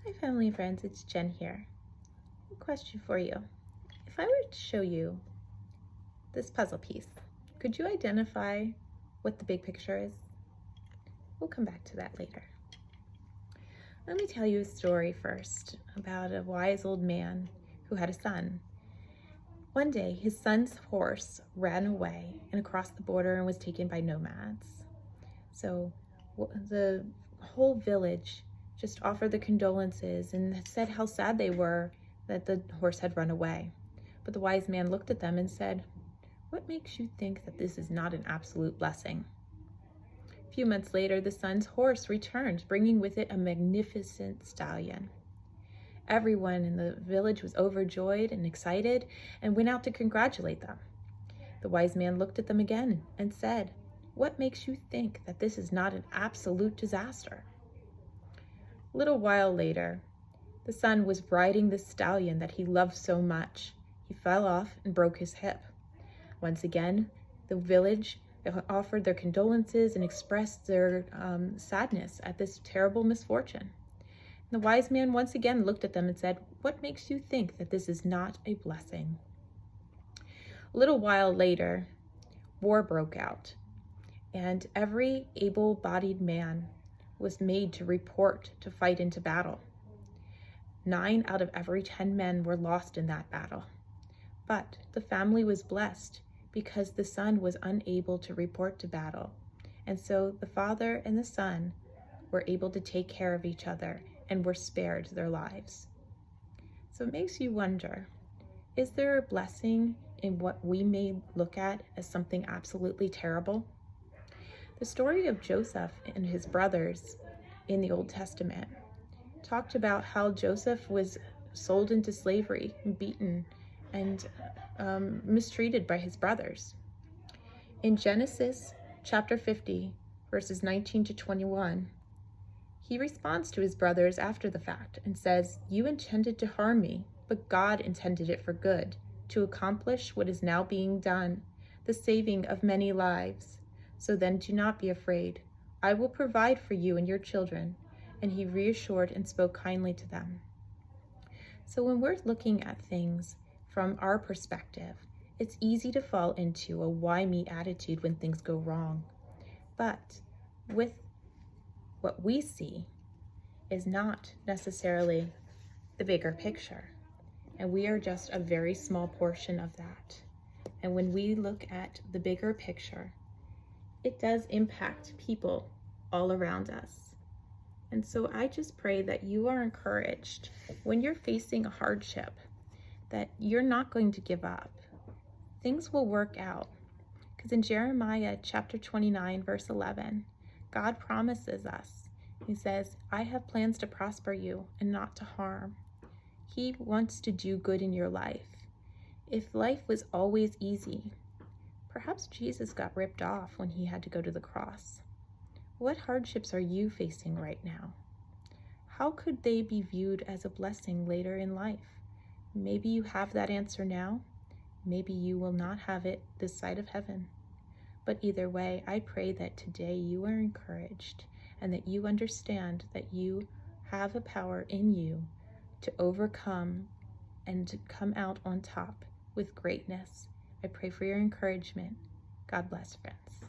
Hi family and friends, it's Jen here. A question for you. If I were to show you this puzzle piece, could you identify what the big picture is? We'll come back to that later. Let me tell you a story first about a wise old man who had a son. One day, his son's horse ran away and across the border and was taken by nomads. So the whole village just offered their condolences and said how sad they were that the horse had run away. But the wise man looked at them and said, "What makes you think that this is not an absolute blessing?" A few months later, the son's horse returned, bringing with it a magnificent stallion. Everyone in the village was overjoyed and excited and went out to congratulate them. The wise man looked at them again and said, "What makes you think that this is not an absolute disaster?" A little while later, the son was riding the stallion that he loved so much. He fell off and broke his hip. Once again, the village offered their condolences and expressed their sadness at this terrible misfortune. The wise man once again looked at them and said, "What makes you think that this is not a blessing?" A little while later, war broke out, and every able-bodied man was made to report to fight into battle. 9 out of every 10 men were lost in that battle. But the family was blessed because the son was unable to report to battle. And so the father and the son were able to take care of each other and were spared their lives. So it makes you wonder, is there a blessing in what we may look at as something absolutely terrible? The story of Joseph and his brothers in the Old Testament talked about how Joseph was sold into slavery, beaten, and mistreated by his brothers. In Genesis chapter 50, verses 19 to 21, he responds to his brothers after the fact and says, "You intended to harm me, but God intended it for good, to accomplish what is now being done, the saving of many lives. So then do not be afraid. I will provide for you and your children." And he reassured and spoke kindly to them. So when we're looking at things from our perspective, it's easy to fall into a why me attitude when things go wrong. But with what we see is not necessarily the bigger picture. And we are just a very small portion of that. And when we look at the bigger picture, it does impact people all around us. And so I just pray that you are encouraged when you're facing a hardship, that you're not going to give up. Things will work out. Because in Jeremiah chapter 29, verse 11, God promises us, he says, "I have plans to prosper you and not to harm." He wants to do good in your life. If life was always easy, perhaps Jesus got ripped off when he had to go to the cross. What hardships are you facing right now? How could they be viewed as a blessing later in life? Maybe you have that answer now. Maybe you will not have it this side of heaven. But either way, I pray that today you are encouraged and that you understand that you have a power in you to overcome and to come out on top with greatness. I pray for your encouragement. God bless, friends.